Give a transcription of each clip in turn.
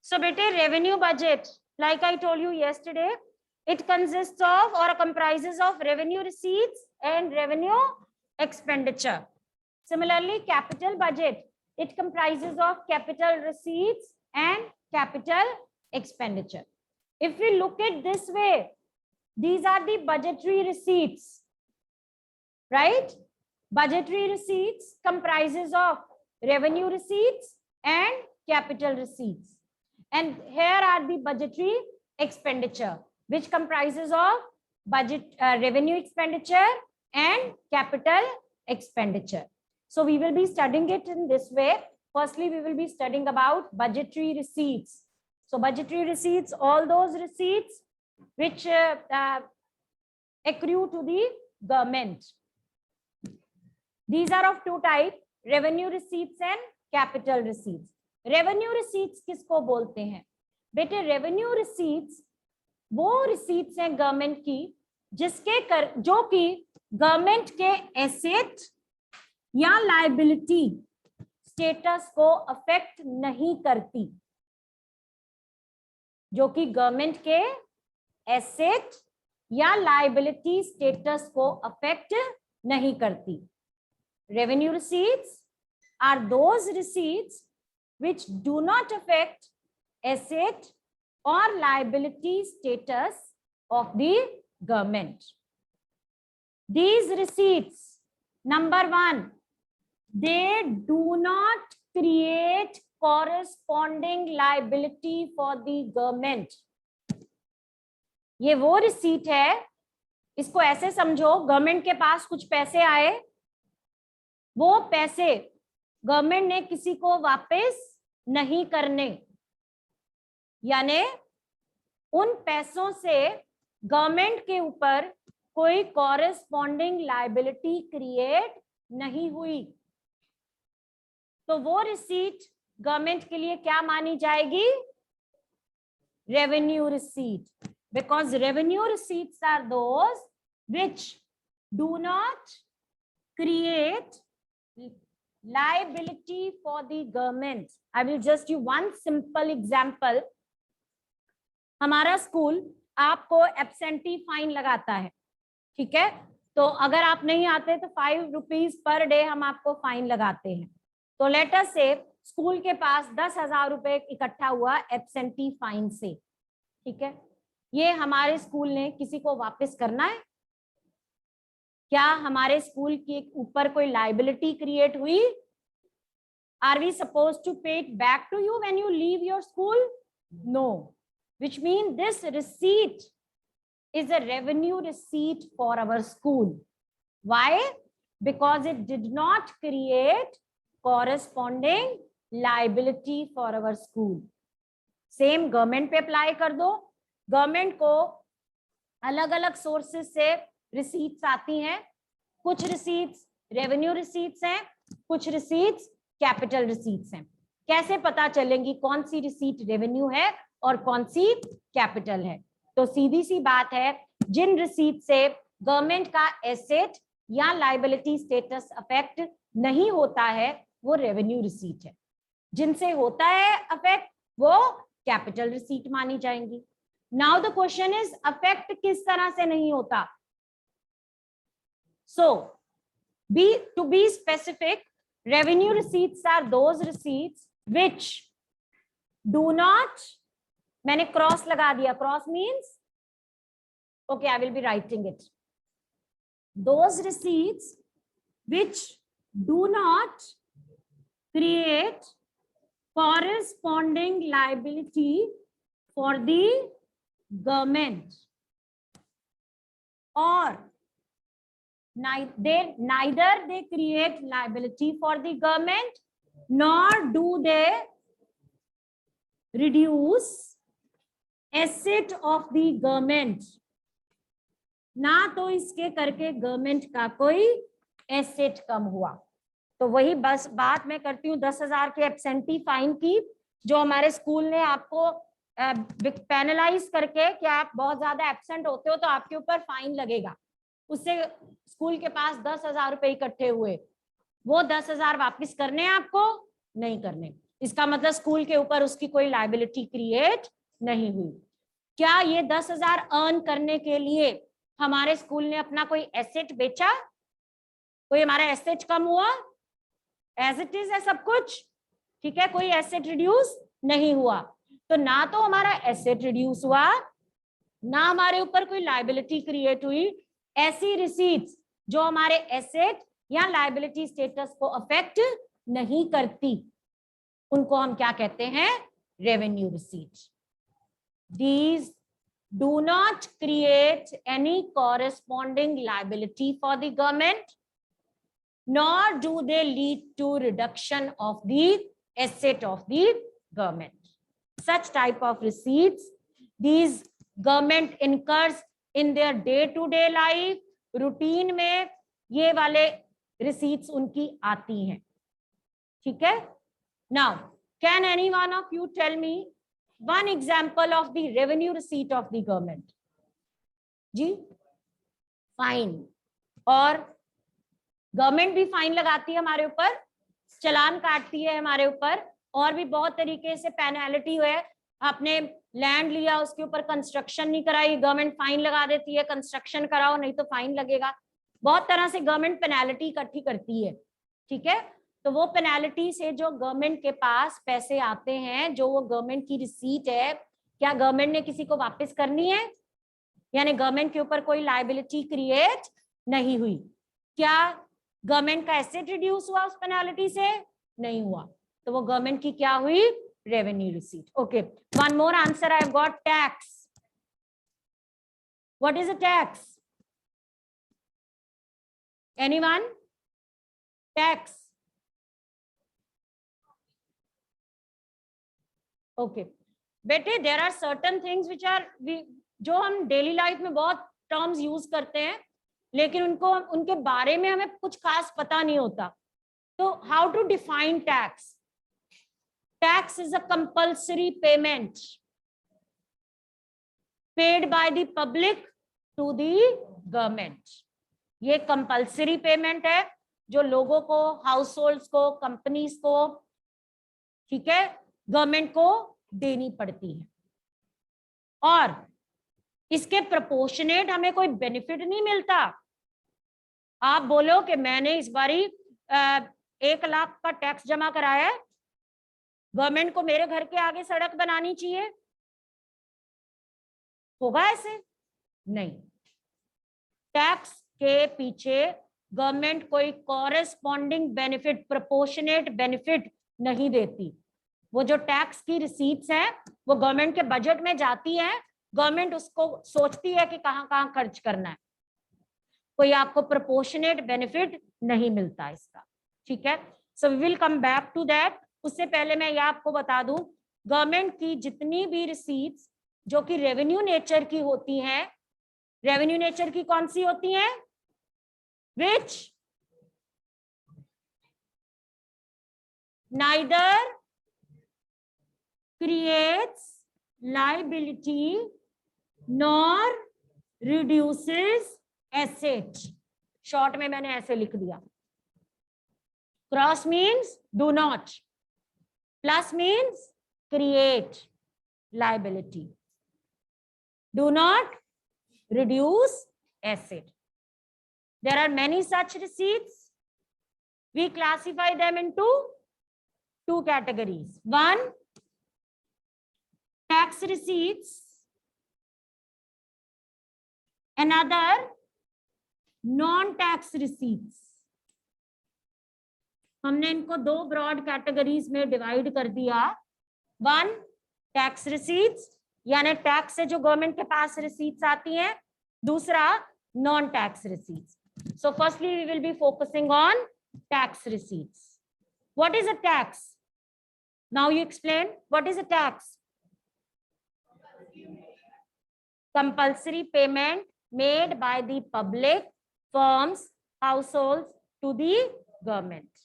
So bete revenue budget, like I told you yesterday, it consists of or comprises of revenue receipts and revenue expenditure. Similarly, capital budget, it comprises of capital receipts and capital expenditure. If we look at this way, these are the budgetary receipts, right? Budgetary receipts comprises of revenue receipts and capital receipts. And here are the budgetary expenditure, which comprises of revenue expenditure and capital expenditure. So we will be studying it in this way. Firstly, we will be studying about budgetary receipts. So budgetary receipts, all those receipts which accrue to the government. These are of two types, revenue receipts and capital receipts. Revenue receipts किसको बोलते हैं बेटे? Revenue receipts वो receipts हैं government की जो कि government के एसेट या लायबिलिटी स्टेटस को अफेक्ट नहीं करती, जो कि गवर्नमेंट के एसेट या लायबिलिटी स्टेटस को अफेक्ट नहीं करती. Revenue receipts are those receipts which do not affect asset or liability status of the government. These receipts, number one, they do not create corresponding liability for the government. ये वो receipt है, इसको ऐसे समझो, government के पास कुछ पैसे आए, वो पैसे गवर्नमेंट ने किसी को वापस नहीं करने, यानी उन पैसों से गवर्नमेंट के ऊपर कोई कॉरेस्पॉन्डिंग लायबिलिटी क्रिएट नहीं हुई, तो वो रिसीट गवर्नमेंट के लिए क्या मानी जाएगी? Revenue receipt. Because revenue receipts are those which do not create liability for the government. I will just give one simple example. हमारा स्कूल आपको एब्सेंटी फाइन लगाता है, ठीक है? तो अगर आप नहीं आते तो 5 रुपीज पर डे हम आपको फाइन लगाते हैं. तो लेट अस से स्कूल के पास 10,000 रुपए इकट्ठा हुआ एब्सेंटी फाइन से, ठीक है? ये हमारे स्कूल ने किसी को वापस करना है? क्या हमारे स्कूल के ऊपर कोई लायबिलिटी क्रिएट हुई? Are we supposed to pay it back to you when you leave your school? No. Which means this receipt is a revenue receipt for our school. Why? Because it did not create corresponding liability for our school. Same government पे apply कर दो. Government को अलग अलग sources से receipts आती हैं. कुछ receipts revenue receipts हैं, कुछ receipts capital receipts हैं. कैसे पता चलेंगी कौन सी receipt revenue है और कौन सी capital है? तो सीधी सी बात है, जिन receipt से गवर्नमेंट का एसेट या लायबिलिटी स्टेटस अफेक्ट नहीं होता है वो रेवेन्यू रिसीट है. जिनसे होता है अफेक्ट वो कैपिटल रिसीट मानी जाएंगी. Now the question is affect किस तरह से नहीं होता? So to be specific, revenue receipts are those receipts which do not, मैंने क्रॉस लगा दिया, cross means okay, I will be writing it. Those receipts which do not create corresponding liability for the government, or neither they create liability for the government nor do they reduce asset of the government. ना तो इसके करके government का कोई asset कम हुआ. तो वही बस बात मैं करती हूँ 10,000 के एब्सेंटी फाइन की, जो हमारे स्कूल ने आपको पेनलाइज करके कि आप बहुत ज्यादा एब्सेंट होते हो तो आपके ऊपर फाइन लगेगा. उससे स्कूल के पास 10,000 रुपए इकट्ठे हुए, वो 10,000 वापस करने आपको नहीं करने. इसका मतलब स्कूल के ऊपर उसकी कोई लायबिलिटी क्रिएट नहीं हुई। क्या ये 10,000 अर्न करने के लिए हमारे स्कूल ने अपना कोई एसेट बेचा? कोई हमारा एसेट कम हुआ? एज इट इज है सब कुछ, ठीक है, कोई एसेट रिड्यूस नहीं हुआ। तो ना तो हमारा एसेट रिड्यूस हुआ, ना हमारे ऊपर कोई लायबिलिटी क्रिएट हुई। ऐसी रिसीट्स जो हमारे एसेट या लायबिलिटी स्टेटस को अफेक्ट नहीं करती, उनको हम क्या कहते हैं? Revenue receipt. These do not create any corresponding liability for the government, nor do they lead to reduction of the asset of the government. Such type of receipts, these government incurs in their day-to-day life, routine में ये वाले receipts उनकी आती हैं, ठीक है? Now, can any one of you tell me one example of the revenue receipt of the government? जी, fine. और गवर्नमेंट भी फाइन लगाती है हमारे ऊपर, चालान काटती है हमारे ऊपर, और भी बहुत तरीके से पेनल्टी है। आपने लैंड लिया, उसके ऊपर कंस्ट्रक्शन नहीं कराई, गवर्नमेंट फाइन लगा देती है, कंस्ट्रक्शन कराओ नहीं तो फाइन लगेगा। बहुत तरह से गवर्नमेंट पेनल्टी इकट्ठी करती है, ठीक है? तो वो पेनल्टी से जो गवर्नमेंट के पास पैसे आते हैं, जो वो गवर्नमेंट की रिसीट है, क्या गवर्नमेंट ने किसी को वापस करनी है? यानी गवर्नमेंट के ऊपर कोई लायबिलिटी क्रिएट नहीं हुई। क्या गवर्नमेंट का एसेट रिड्यूस हुआ उस पेनल्टी से? नहीं हुआ। तो वो गवर्नमेंट की क्या हुई? Revenue receipt. Okay, one more answer I have got, tax. What is a tax? Anyone? Tax. Okay बेटे, there are certain things which are, जो हम डेली लाइफ में बहुत टर्म्स यूज करते हैं, लेकिन उनके बारे में हमें कुछ खास पता नहीं होता। तो how to define tax? Tax is a compulsory payment paid by the public to the government. ये कंपल्सरी पेमेंट है जो लोगों को, हाउस होल्ड्स को, कंपनीज को, ठीक है, गवर्नमेंट को देनी पड़ती है। और इसके प्रोपोर्शनेट हमें कोई बेनिफिट नहीं मिलता। आप बोलो कि मैंने इस बारी 1 लाख का टैक्स जमा कराया है, गवर्नमेंट को मेरे घर के आगे सड़क बनानी चाहिए, होगा ऐसे? नहीं। टैक्स के पीछे गवर्नमेंट कोई कॉरेस्पॉन्डिंग बेनिफिट, प्रोपोर्शनेट बेनिफिट नहीं देती। वो जो टैक्स की रिसीट्स हैं वो गवर्नमेंट के बजट में जाती है, गवर्नमेंट उसको सोचती है कि कहाँ कहाँ खर्च करना है, कोई आपको प्रोपोर्शनेट बेनिफिट नहीं मिलता इसका, ठीक है? So we will come back to that. उससे पहले मैं ये आपको बता दूं, गवर्नमेंट की जितनी भी रिसीट्स जो कि रेवेन्यू नेचर की होती हैं, रेवेन्यू नेचर की कौन सी होती हैं? Which neither creates liability nor reduces asset। Short में मैंने ऐसे लिख दिया। Cross means do not, plus means create liability, do not reduce asset। There are many such receipts. We classify them into 2 categories. One, tax receipts, another non-tax receipts। हमने इनको 2 broad categories में divide कर दिया। One, tax receipts, यानी tax से जो government के पास रिसीट्स आती हैं। दूसरा, non tax receipts. So firstly we will be focusing on tax receipts. What is a tax? Now you explain, what is a tax? Compulsory payment made by the public, firms, households to the government.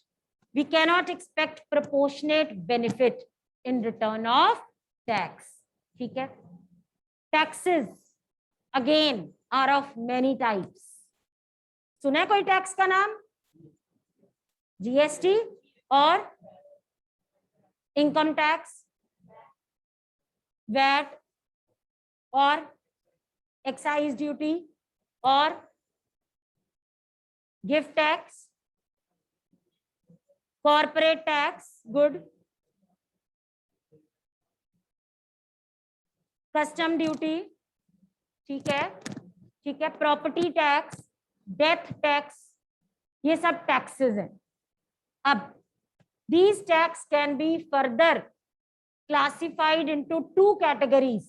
We cannot expect proportionate benefit in return of tax. ठीक है? Taxes again are of many types. सुना है कोई tax का नाम? GST और income tax, VAT और excise duty और gift tax, corporate tax, good, custom duty, ठीक है, ठीक है, प्रॉपर्टी टैक्स, डेथ टैक्स, ये सब टैक्सेस हैं. अब these tax can be further classified into 2 categories.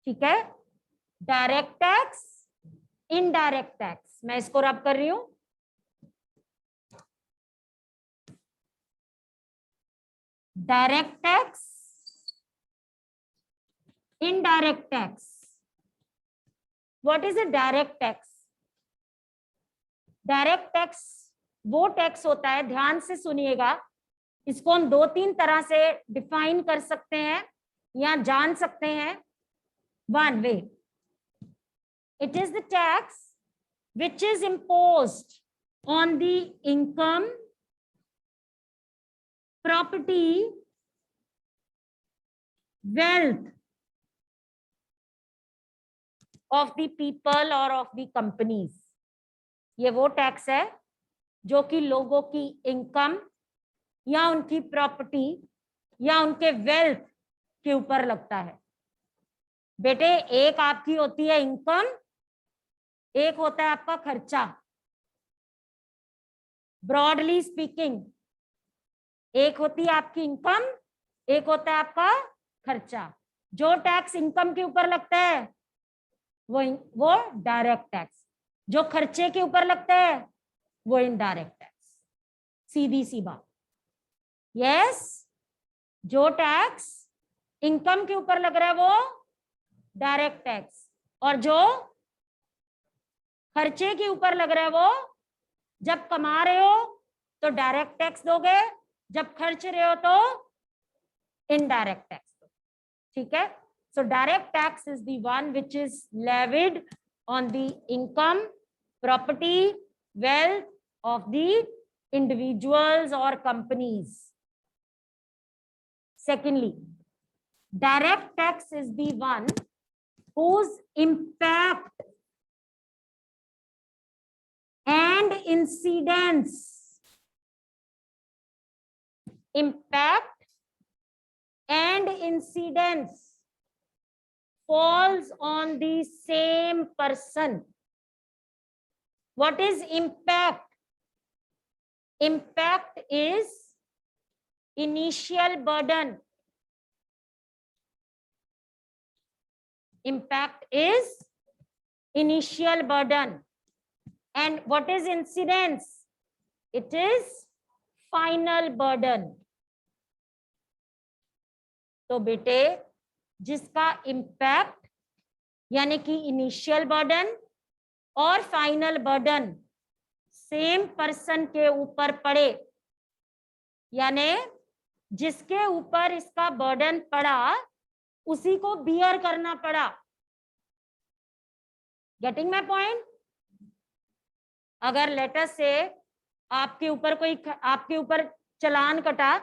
ठीक है, डायरेक्ट टैक्स, इनडायरेक्ट टैक्स. मैं इसको रब कर रही हूं. Direct tax, indirect tax. What is a direct tax? Direct tax वो टैक्स होता है, ध्यान से सुनिएगा, इसको हम 2-3 तरह से डिफाइन कर सकते हैं या जान सकते हैं. One way, it is the tax which is imposed on the income, property, wealth of the people or of the companies. ये वो टैक्स है जो कि लोगों की इनकम या उनकी प्रॉपर्टी या उनके वेल्थ के ऊपर लगता है. बेटे, एक आपकी होती है इनकम, एक होता है आपका खर्चा. ब्रॉडली स्पीकिंग, एक होती है आपकी इनकम, एक होता है आपका खर्चा. जो टैक्स इनकम के ऊपर लगता है वो डायरेक्ट टैक्स, जो खर्चे के ऊपर लगता है वो इनडायरेक्ट टैक्स. सीधी सी बात. यस, जो टैक्स इनकम के ऊपर लग रहा है वो डायरेक्ट टैक्स, और जो खर्चे के ऊपर लग रहा है वो, जब कमा रहे हो तो डायरेक्ट टैक्स दोगे, जब खर्च रहे हो तो इनडायरेक्ट टैक्स दो. ठीक है. So direct tax is the one which is levied on the income, property, wealth of the individuals और companies. Secondly, direct tax is the one whose impact and incidence falls on the same person. What is impact? Impact is initial burden. Impact is initial burden. And what is incidence? It is final burden. तो बेटे, जिसका impact यानी कि initial burden और final burden same person के ऊपर पड़े, यानी जिसके ऊपर इसका बर्डन पड़ा उसी को बियर करना पड़ा. Getting my point? अगर लेटर से आपके ऊपर चालान कटा,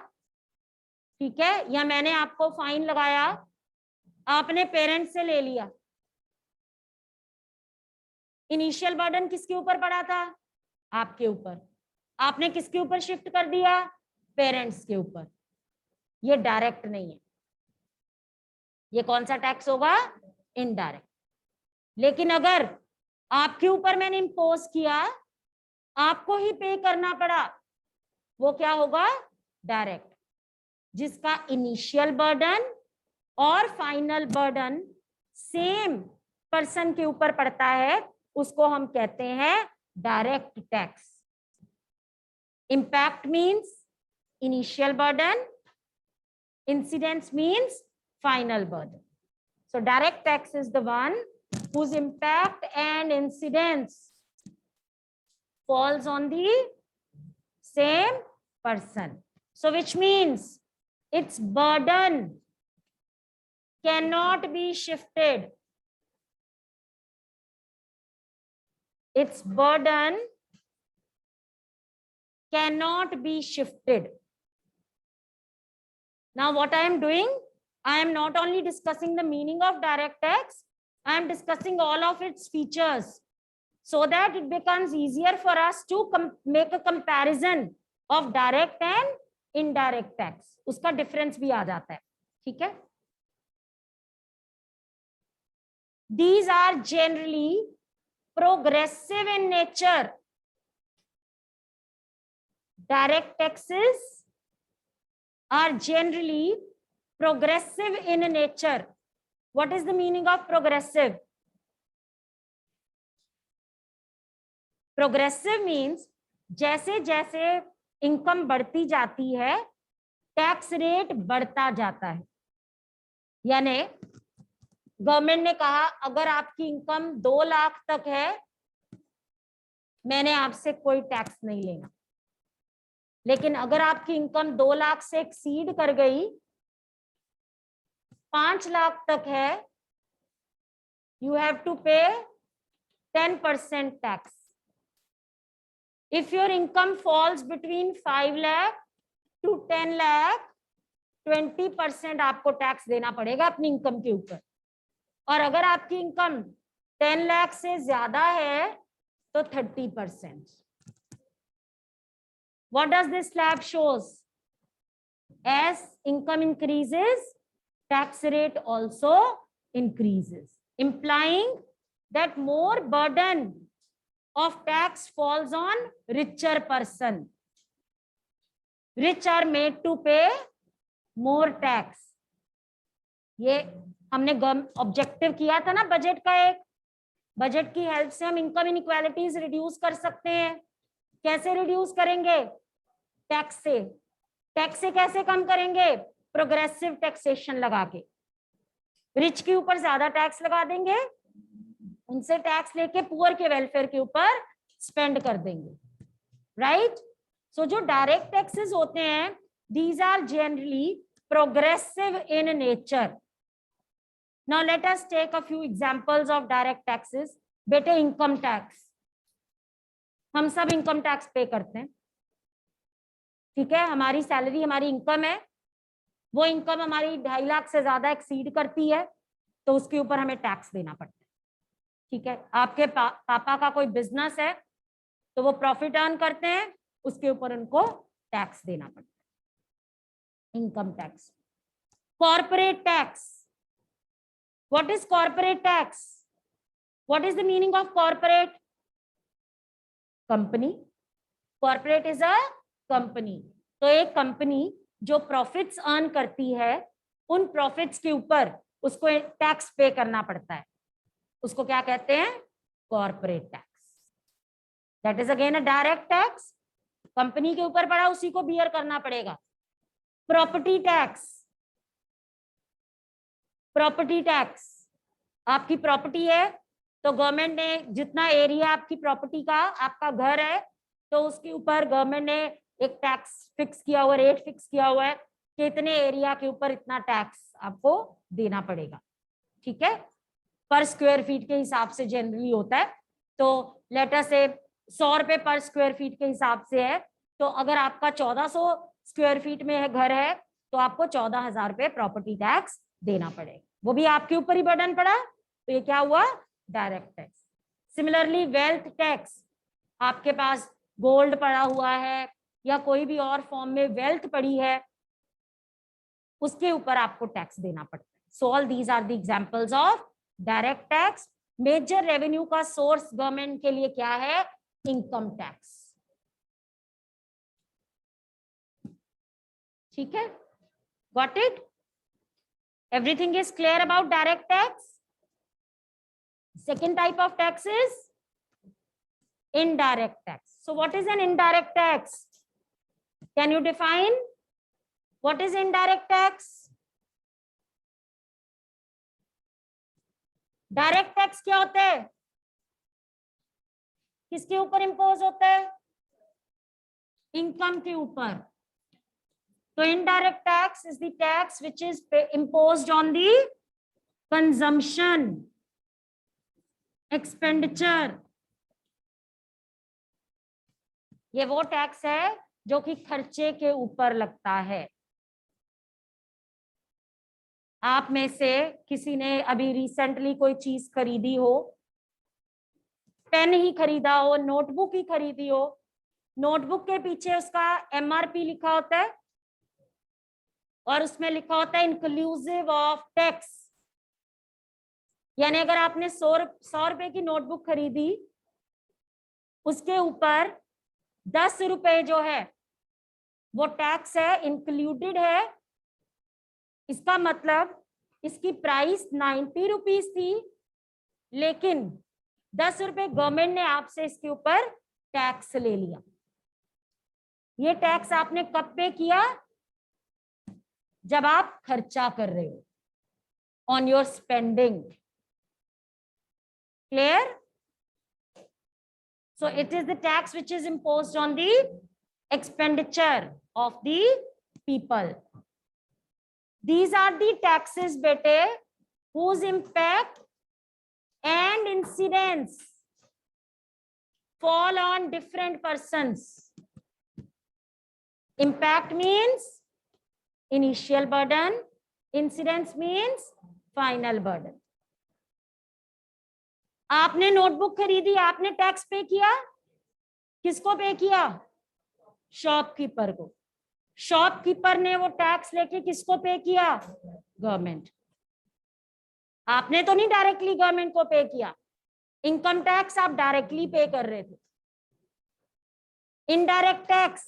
ठीक है, या मैंने आपको फाइन लगाया, आपने पेरेंट्स से ले लिया, इनिशियल बर्डन किसके ऊपर पड़ा था? आपके ऊपर. आपने किसके ऊपर शिफ्ट कर दिया? पेरेंट्स के ऊपर. ये डायरेक्ट नहीं है. ये कौन सा टैक्स होगा? इनडायरेक्ट. लेकिन अगर आपके ऊपर मैंने इंपोज किया, आपको ही पे करना पड़ा, वो क्या होगा? डायरेक्ट. जिसका इनिशियल बर्डन और फाइनल बर्डन सेम पर्सन के ऊपर पड़ता है उसको हम कहते हैं direct tax. Impact means initial burden, incidence means final burden. So direct tax is the one whose impact and incidence falls on the same person. So which means its burden cannot be shifted. Its burden cannot be shifted. Now what I am doing, I am not only discussing the meaning of direct tax, I am discussing all of its features so that it becomes easier for us to make a comparison of direct and indirect tax. उसका difference भी आ जाता है, ठीक है? These are generally progressive in nature. Direct taxes are generally progressive in nature. What is the meaning of progressive? Progressive means जैसे जैसे income बढ़ती जाती है टैक्स रेट बढ़ता जाता है. यानी गवर्नमेंट ने कहा अगर आपकी इनकम 2 लाख तक है मैंने आपसे कोई टैक्स नहीं लेना, लेकिन अगर आपकी इनकम 2 लाख से एक्सीड कर गई, 5 लाख तक है, यू हैव टू पे 10% tax. If your income falls between 5 lakh to 10 lakh, 20% आपको टैक्स देना पड़ेगा अपनी इनकम के ऊपर. और अगर आपकी इनकम 10 लाख से ज्यादा है तो 30%. What does this slab shows? As income increases, tax rate also increases, implying that more burden of tax falls on richer person. Rich are made to pay more tax. ये हमने ऑब्जेक्टिव किया था ना budget का. एक budget की help से हम इनकम इनइक्वालिटीज रिड्यूस कर सकते हैं. कैसे रिड्यूस करेंगे? टैक्स से. टैक्स से कैसे कम करेंगे? प्रोग्रेसिव टैक्सेशन लगा के. रिच के ऊपर ज्यादा टैक्स लगा देंगे, उनसे टैक्स लेके पुअर के वेलफेयर के ऊपर स्पेंड कर देंगे. राइट? सो जो डायरेक्ट टैक्सेस होते हैं these are generally progressive in nature. Now let us take a few examples of direct taxes. बेटे इनकम टैक्स, हम सब इनकम टैक्स पे करते हैं, ठीक है? हमारी सैलरी, हमारी इनकम है, वो इनकम हमारी 2.5 लाख से ज्यादा एक्सीड करती है तो उसके ऊपर हमें टैक्स देना पड़ता है, ठीक है? आपके पापा का कोई बिजनेस है तो वो प्रॉफिट अर्न करते हैं, उसके ऊपर उनको टैक्स देना पड़ता है, income tax. Corporate tax. What is corporate tax? What is the meaning of corporate? Company. Corporate is a company. तो एक कंपनी जो प्रॉफिट्स अर्न करती है उन प्रॉफिट्स के ऊपर उसको टैक्स पे करना पड़ता है, उसको क्या कहते हैं? Corporate tax. That is again a direct tax. Company के ऊपर पड़ा उसी को बियर करना पड़ेगा. Property tax. प्रॉपर्टी टैक्स, आपकी प्रॉपर्टी है तो गवर्नमेंट ने जितना एरिया आपकी प्रॉपर्टी का, आपका घर है तो उसके ऊपर गवर्नमेंट ने एक टैक्स फिक्स किया हुआ, रेट फिक्स किया हुआ है कि इतने एरिया के ऊपर इतना टैक्स आपको देना पड़ेगा, ठीक है? पर स्क्वायर फीट के हिसाब से जनरली होता है. तो लेटर से 100 रुपए पर स्क्वायर फीट के हिसाब से है, तो अगर आपका 1400 स्क्वायर फीट में है घर है तो आपको 14,000 रुपए प्रॉपर्टी टैक्स देना पड़ेगा. वो भी आपके ऊपर ही बर्डन पड़ा, तो ये क्या हुआ? Direct tax. Similarly wealth tax. आपके पास गोल्ड पड़ा हुआ है या कोई भी और फॉर्म में वेल्थ पड़ी है, उसके ऊपर आपको टैक्स देना पड़ता है. So all these are the examples of direct tax. Major revenue का सोर्स गवर्नमेंट के लिए क्या है? Income tax. ठीक है? Got it? Everything is clear about direct tax. Second type of tax is indirect tax. So what is an indirect tax? Can you define what is indirect tax? Direct tax क्या होता है? किसके ऊपर impose होता है? Income के ऊपर. So indirect tax is the tax which is imposed on the consumption, expenditure. ये वो टैक्स है जो कि खर्चे के ऊपर लगता है. आप में से किसी ने अभी रिसेंटली कोई चीज खरीदी हो, पेन ही खरीदा हो, नोटबुक ही खरीदी हो, नोटबुक के पीछे उसका MRP लिखा होता है और उसमें लिखा होता है इंक्लूसिव ऑफ टैक्स। यानी अगर आपने 100 रुपए की नोटबुक खरीदी, उसके ऊपर 10 रुपए जो है वो टैक्स है, इंक्लूडेड है। इसका मतलब इसकी प्राइस 90 रुपीज थी, लेकिन 10 रुपए गवर्नमेंट ने आपसे इसके ऊपर टैक्स ले लिया। ये टैक्स आपने कब पे किया? जब आप खर्चा कर रहे हो, on your spending. Clear? So it is the tax which is imposed on the expenditure of the people. These are the taxes, bete, whose impact and incidence fall on different persons. Impact means initial burden, incidence means final burden. आपने notebook खरीदी, आपने tax पे किया, किसको पे किया? Shopkeeper को। Shopkeeper ने वो टैक्स लेके किसको पे किया? गवर्नमेंट। आपने तो नहीं डायरेक्टली गवर्नमेंट को पे किया। इनकम टैक्स आप डायरेक्टली पे कर रहे थे। इनडायरेक्ट टैक्स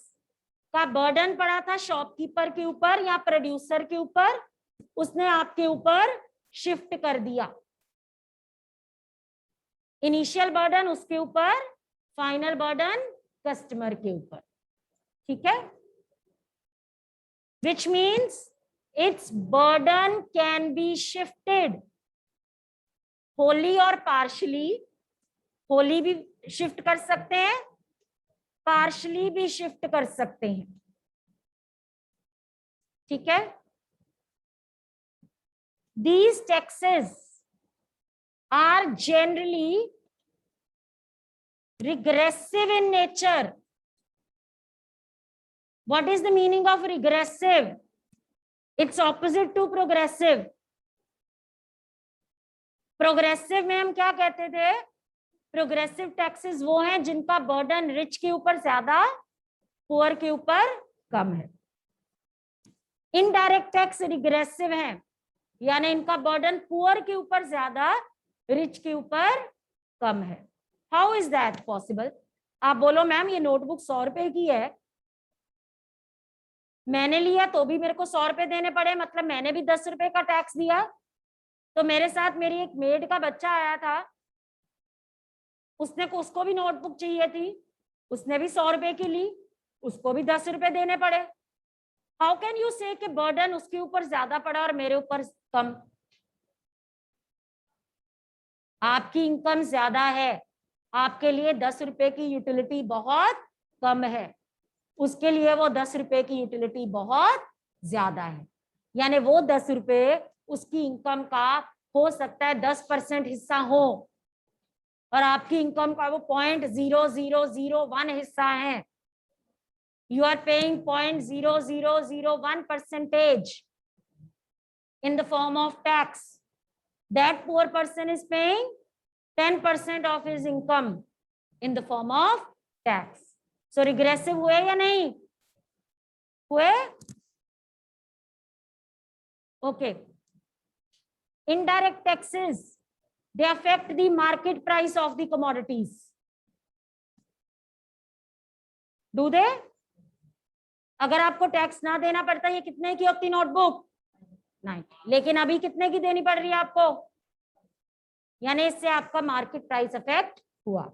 का बर्डन पड़ा था शॉपकीपर के ऊपर या प्रोड्यूसर के ऊपर, उसने आपके ऊपर शिफ्ट कर दिया। इनिशियल बर्डन उसके ऊपर, फाइनल बर्डन कस्टमर के ऊपर। ठीक है? Which means its burden can be shifted wholly or partially. wholly भी शिफ्ट कर सकते हैं, पार्शली भी शिफ्ट कर सकते हैं। ठीक है? These taxes are generally regressive in nature. What is the meaning of regressive? It's opposite to progressive. Progressive में हम क्या कहते थे? प्रोग्रेसिव टैक्सेस वो हैं जिनका बर्डन रिच के ऊपर ज्यादा, पुअर के ऊपर कम है। इनडायरेक्ट टैक्स रिग्रेसिव हैं, यानी इनका बर्डन पुअर के ऊपर ज्यादा, रिच के ऊपर कम है। How is that possible? आप बोलो मैम ये नोटबुक 100 रुपए की है, मैंने लिया तो भी मेरे को 100 रुपए देने पड़े, मतलब मैंने भी 10 रुपए का टैक्स दिया। तो मेरे साथ मेरी एक मेड का बच्चा आया था, उसको भी नोटबुक चाहिए थी, उसने भी 100 रुपए की ली, उसको भी 10 रुपए देने पड़े। हाउ कैन यू से कि बर्डन उसके ऊपर ज्यादा पड़ा और मेरे ऊपर कम? आपकी इनकम ज्यादा है, आपके लिए 10 रुपए की यूटिलिटी बहुत कम है, उसके लिए वो 10 रुपए की यूटिलिटी बहुत ज्यादा है। यानी वो 10 रुपए उसकी इनकम का हो सकता है 10% हिस्सा हो और आपकी इनकम का वो 0.0001 हिस्सा है। You are paying 0.0001% in the form of tax. That poor person is paying 10% of his income in the form of tax. So regressive हुए या नहीं हुए? Okay. Indirect taxes, they affect the market price of the commodities. Do they? अगर आपको tax ना देना पड़ता, ये कितने की होती नोटबुक? 90। लेकिन अभी कितने की देनी पड़ रही है आपको? यानी इससे आपका मार्केट प्राइस अफेक्ट हुआ।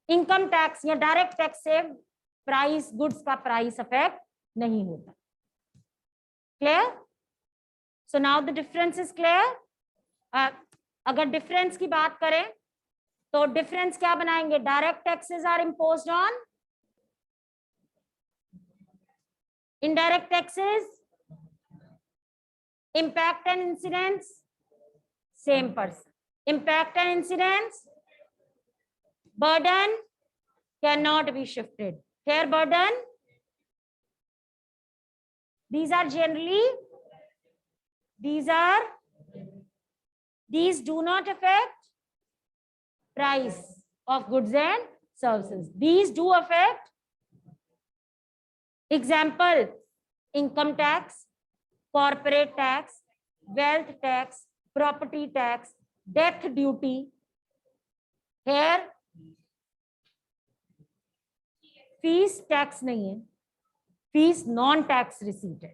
इनकम टैक्स या डायरेक्ट टैक्स से प्राइस, गुड्स का प्राइस अफेक्ट नहीं होता। Clear? So now the difference is clear. अगर डिफरेंस की बात करें तो डिफरेंस क्या बनाएंगे? Direct taxes are imposed on indirect taxes, impact and incidence, same person. Impact and incidence, burden cannot be shifted. Here burden, these are These do not affect price of goods and services. These do affect, example, income tax, corporate tax, wealth tax, property tax, death duty. Here fees tax नहीं है, fees non tax receipt है.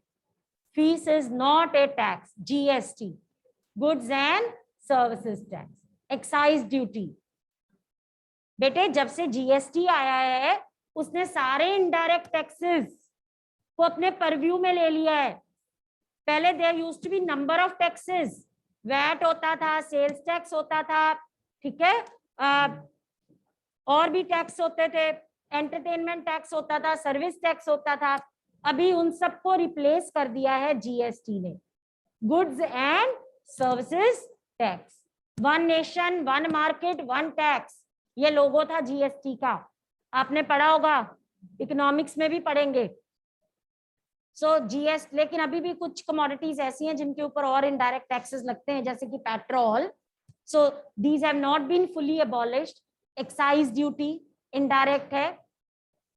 Fees is not a tax. GST, goods and services tax. Excise duty, बेटे जब से GST आया है उसने सारे इनडायरेक्ट टैक्सेस को अपने परव्यू में ले लिया है. पहले there used to be number of taxes. VAT होता था, सेल्स टैक्स होता था, ठीक है, और भी टैक्स होते थे, एंटरटेनमेंट टैक्स होता था, सर्विस टैक्स होता था. अभी उन सबको रिप्लेस कर दिया है जीएसटी ने. Goods and services tax. One nation, one market, one tax, ये लोगो था जीएसटी का. आपने पढ़ा होगा, इकोनॉमिक्स में भी पढ़ेंगे. सो जीएसटी, लेकिन अभी भी कुछ कमोडिटीज ऐसी हैं जिनके ऊपर और इनडायरेक्ट टैक्सेस लगते हैं, जैसे कि petrol. So these have not been fully abolished. Excise duty indirect है,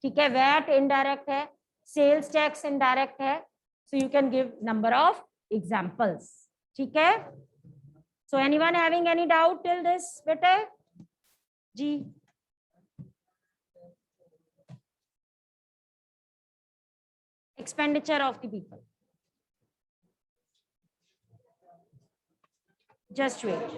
ठीक है, वैट इनडायरेक्ट है, सेल्स टैक्स इनडायरेक्ट है. So you can give number of examples, ठीक है. So anyone having any doubt till this बेटे? जी expenditure of the people. Just wait.